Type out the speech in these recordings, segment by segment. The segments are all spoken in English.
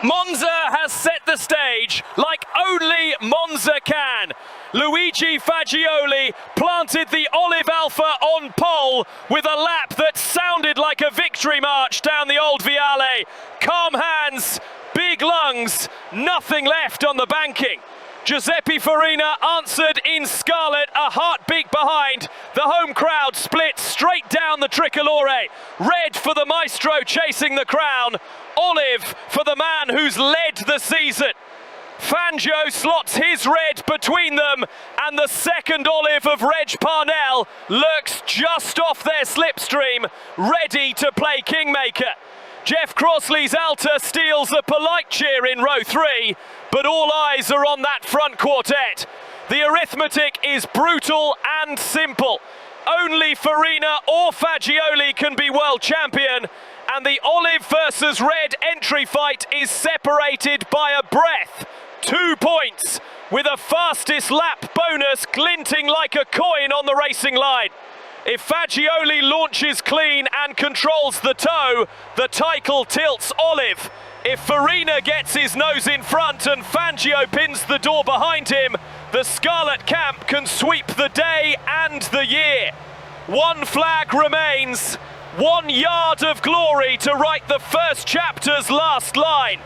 Monza has set the stage like only Monza can. Luigi Fagioli planted the Olive Alfa on pole with a lap that sounded like a victory march down the old Viale. Calm hands, big lungs, nothing left on the banking. Giuseppe Farina answered in scarlet, a heartbeat behind. The home crowd split straight down the tricolore. Red for the maestro chasing the crown, olive for the man who's led the season. Fangio slots his red between them, and the second olive of Reg Parnell lurks just off their slipstream, ready to play kingmaker. Jeff Crossley's Alta steals a polite cheer in row 3, but all eyes are on that front quartet. The arithmetic is brutal and simple. Only Farina or Fagioli can be world champion, and the olive versus red entry fight is separated by a breath. 2 points, with a fastest lap bonus glinting like a coin on the racing line. If Fagioli launches clean and controls the toe, the title tilts olive. If Farina gets his nose in front and Fangio pins the door behind him, the Scarlet Camp can sweep the day and the year. One flag remains, 1 yard of glory to write the first chapter's last line.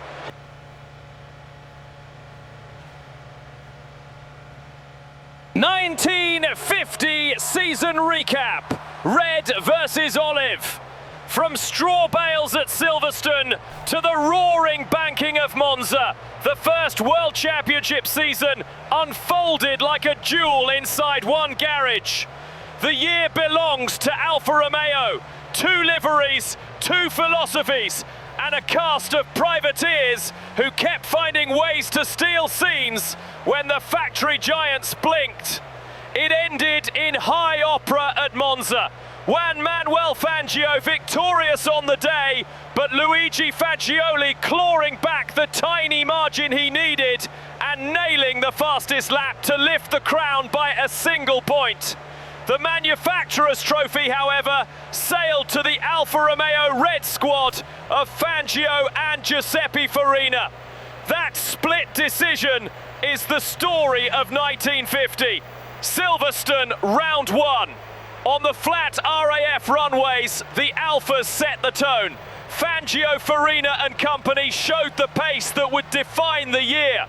(1950) season recap. Red versus olive. From straw bales at Silverstone to the roaring banking of Monza, the first World Championship season unfolded like a jewel inside one garage. The year belongs to Alfa Romeo. 2 liveries, 2 philosophies, and a cast of privateers who kept finding ways to steal scenes when the factory giants blinked. It ended in high opera at Monza. Juan Manuel Fangio victorious on the day, but Luigi Fagioli clawing back the tiny margin he needed and nailing the fastest lap to lift the crown by a single point. The manufacturer's trophy, however, sailed to the Alfa Romeo red squad of Fangio and Giuseppe Farina. That split decision is the story of 1950. Silverstone, round 1. On the flat RAF runways, the Alphas set the tone. Fangio, Farina and company showed the pace that would define the year.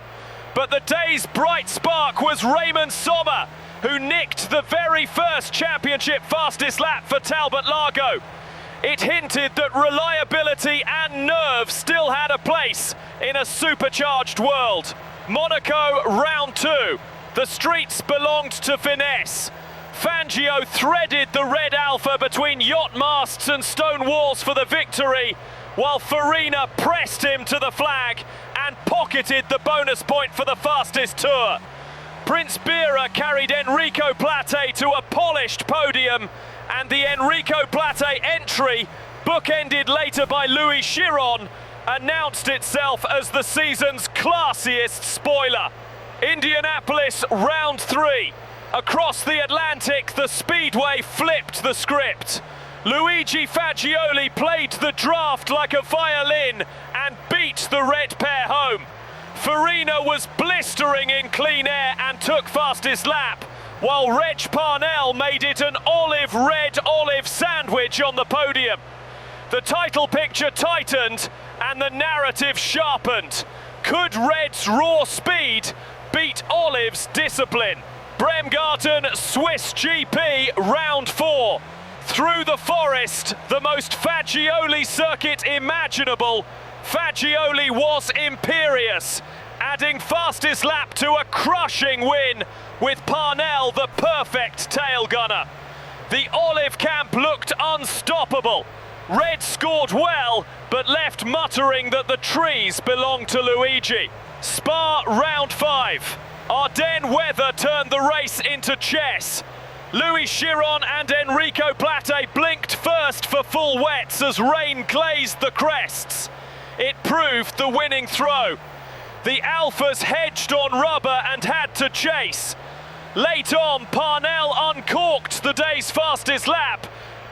But the day's bright spark was Raymond Sommer, who nicked the very first championship fastest lap for Talbot Lago. It hinted that reliability and nerve still had a place in a supercharged world. Monaco, round 2. The streets belonged to finesse. Fangio threaded the red Alfa between yacht masts and stone walls for the victory, while Farina pressed him to the flag and pocketed the bonus point for the fastest tour. Prince Bira carried Enrico Plate to a polished podium, and the Enrico Plate entry, bookended later by Louis Chiron, announced itself as the season's classiest spoiler. Indianapolis, round 3. Across the Atlantic, the speedway flipped the script. Luigi Fagioli played the draft like a violin and beat the red pair home. Farina was blistering in clean air and took fastest lap, while Reg Parnell made it an olive-red-olive sandwich on the podium. The title picture tightened and the narrative sharpened. Could Red's raw speed beat Olive's discipline? Bremgarten Swiss GP, round 4. Through the forest, the most Fagioli circuit imaginable, Fagioli was imperious, adding fastest lap to a crushing win with Parnell the perfect tail gunner. The Olive camp looked unstoppable. Red scored well, but left muttering that the trees belonged to Luigi. Spa, round 5. Ardennes weather turned the race into chess. Louis Chiron and Enrico Plate blinked first for full wets as rain glazed the crests. It proved the winning throw. The Alphas hedged on rubber and had to chase. Late on, Parnell uncorked the day's fastest lap,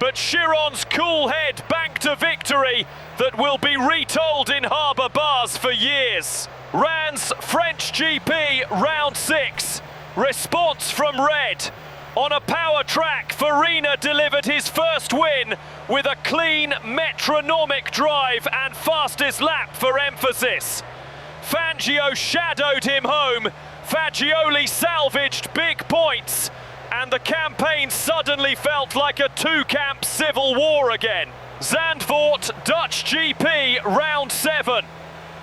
but Chiron's cool head banked a victory that will be retold in harbour bars for years. Rennes French GP Round 6. Response from Red. On a power track, Farina delivered his first win with a clean, metronomic drive and fastest lap for emphasis. Fangio shadowed him home, Fagioli salvaged big points, and the campaign suddenly felt like a two-camp civil war again. Zandvoort Dutch GP Round 7.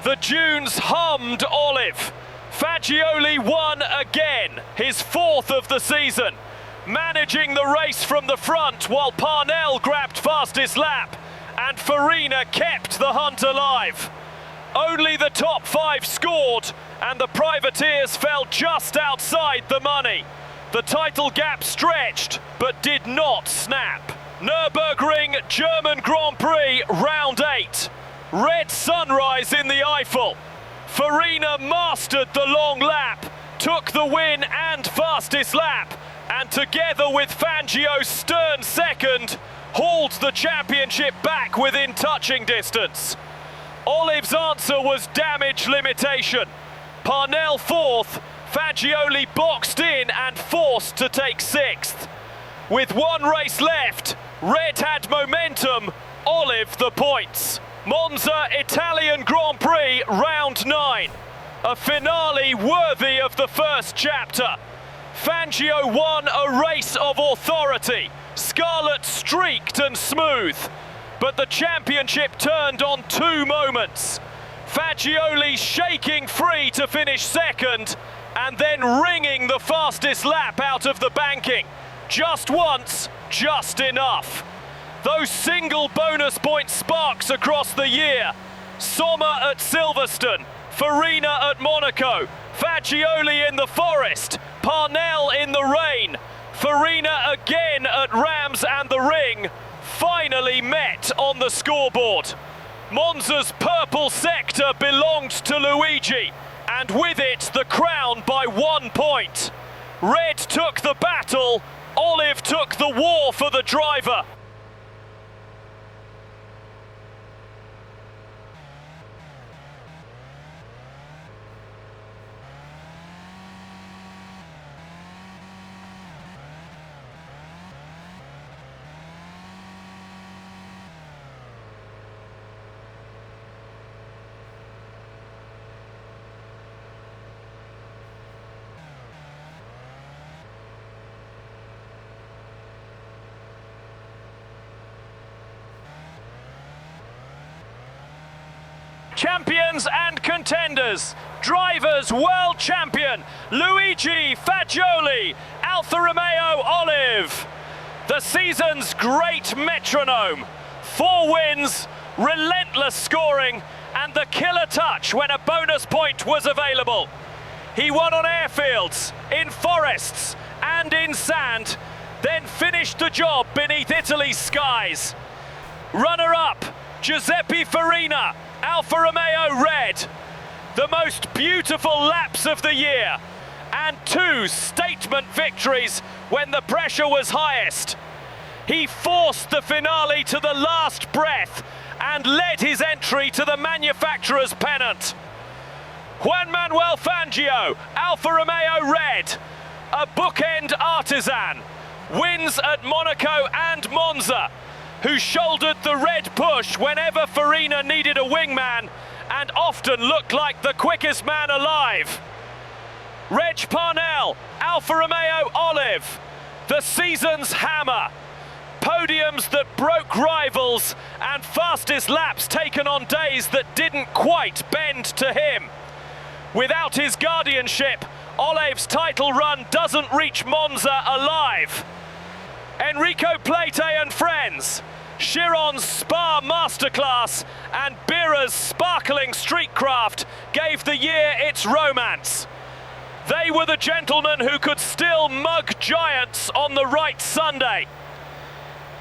The dunes hummed Olive. Fagioli won again, his fourth of the season, managing the race from the front while Parnell grabbed fastest lap and Farina kept the hunt alive. Only the top 5 scored and the privateers fell just outside the money. The title gap stretched but did not snap. Nürburgring German Grand Prix Round 8. Red sunrise in the Eifel. Farina mastered the long lap, took the win and fastest lap, and together with Fangio's stern second, hauled the championship back within touching distance. Olive's answer was damage limitation. Parnell 4th, Fagioli boxed in and forced to take 6th. With one race left, Red had momentum, Olive the points. Monza Italian Grand Prix Round 9. A finale worthy of the first chapter. Fangio won a race of authority, scarlet streaked and smooth. But the championship turned on 2 moments. Fagioli shaking free to finish second, and then ringing the fastest lap out of the banking. Just once, just enough. Those single bonus point sparks across the year. Sommer at Silverstone, Farina at Monaco, Fagioli in the forest, Parnell in the rain, Farina again at Rams and the Ring, finally met on the scoreboard. Monza's purple sector belonged to Luigi, and with it the crown by 1 point. Red took the battle, Olive took the war for the driver. Champions and contenders, drivers world champion, Luigi Fagioli, Alfa Romeo Olive. The season's great metronome, 4 wins, relentless scoring, and the killer touch when a bonus point was available. He won on airfields, in forests, and in sand, then finished the job beneath Italy's skies. Runner-up, Giuseppe Farina, Alfa Romeo Red. The most beautiful laps of the year, and 2 statement victories when the pressure was highest. He forced the finale to the last breath and led his entry to the manufacturer's pennant. Juan Manuel Fangio, Alfa Romeo Red, a bookend artisan, wins at Monaco and Monza, who shouldered the red push whenever Farina needed a wingman and often looked like the quickest man alive. Reg Parnell, Alfa Romeo Olive, the season's hammer. Podiums that broke rivals and fastest laps taken on days that didn't quite bend to him. Without his guardianship, Olive's title run doesn't reach Monza alive. Enrico Plate and friends, Chiron's Spa masterclass and Bira's sparkling streetcraft gave the year its romance. They were the gentlemen who could still mug giants on the right Sunday.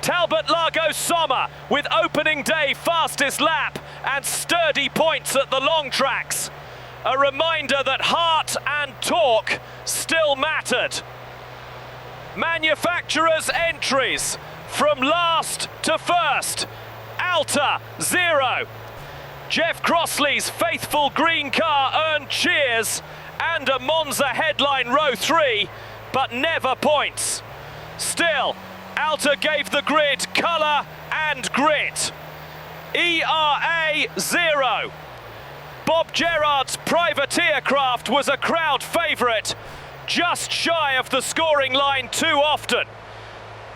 Talbot Lago Sommer with opening day fastest lap and sturdy points at the long tracks. A reminder that heart and torque still mattered. Manufacturers' entries. From last to first, Alta 0. Jeff Crossley's faithful green car earned cheers and a Monza headline row 3, but never points. Still, Alta gave the grid colour and grit. ERA 0. Bob Gerrard's privateer craft was a crowd favourite, just shy of the scoring line too often.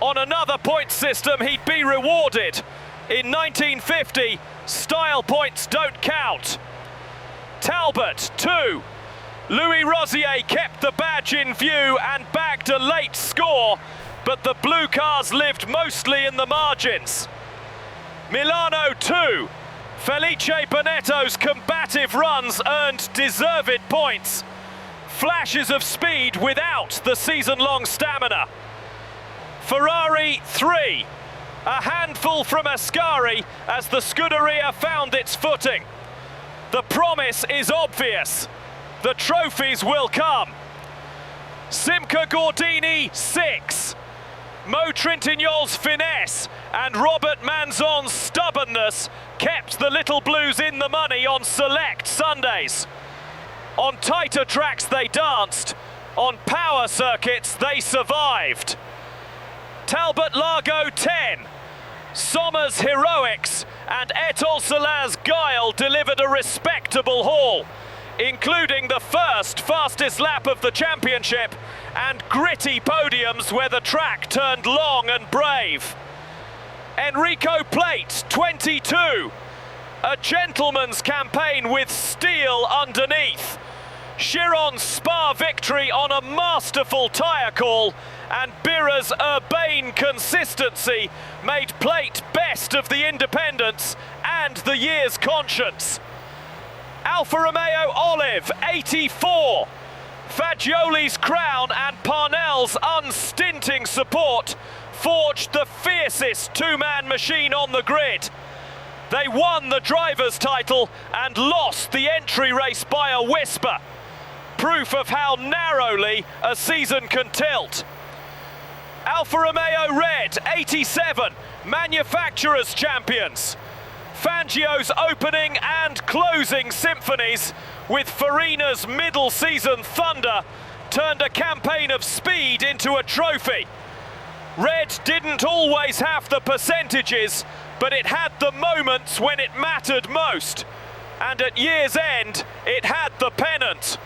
On another point system, he'd be rewarded. In 1950, style points don't count. Talbot 2. Louis Rosier kept the badge in view and bagged a late score, but the blue cars lived mostly in the margins. Milano 2. Felice Bonetto's combative runs earned deserved points. Flashes of speed without the season-long stamina. Ferrari 3. A handful from Ascari as the Scuderia found its footing. The promise is obvious. The trophies will come. Simca Gordini 6. Mo Trintignol's finesse and Robert Manzon's stubbornness kept the Little Blues in the money on select Sundays. On tighter tracks they danced, on power circuits they survived. Talbot Largo 10. Sommer's heroics and Etol Salin's guile delivered a respectable haul, including the first fastest lap of the championship and gritty podiums where the track turned long and brave. Enrico Plate 22. A gentleman's campaign with steel underneath. Chiron's Spa victory on a masterful tyre call and Birra's urbane consistency made Plate best of the independents and the year's conscience. Alfa Romeo Olive 84. Fagioli's crown and Parnell's unstinting support forged the fiercest two-man machine on the grid. They won the driver's title and lost the entry race by a whisper. Proof of how narrowly a season can tilt. Alfa Romeo Red 87, manufacturers' champions. Fangio's opening and closing symphonies with Farina's middle season thunder turned a campaign of speed into a trophy. Red didn't always have the percentages, but it had the moments when it mattered most. And at year's end, it had the pennant.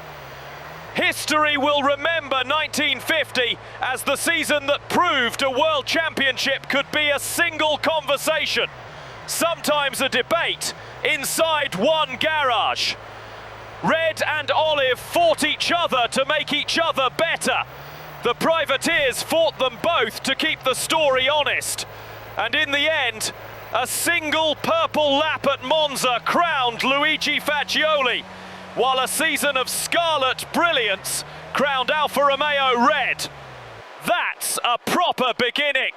History will remember 1950 as the season that proved a world championship could be a single conversation, sometimes a debate, inside one garage. Red and Olive fought each other to make each other better. The privateers fought them both to keep the story honest. And in the end, a single purple lap at Monza crowned Luigi Fagioli, while a season of scarlet brilliance crowned Alfa Romeo Red. That's a proper beginning.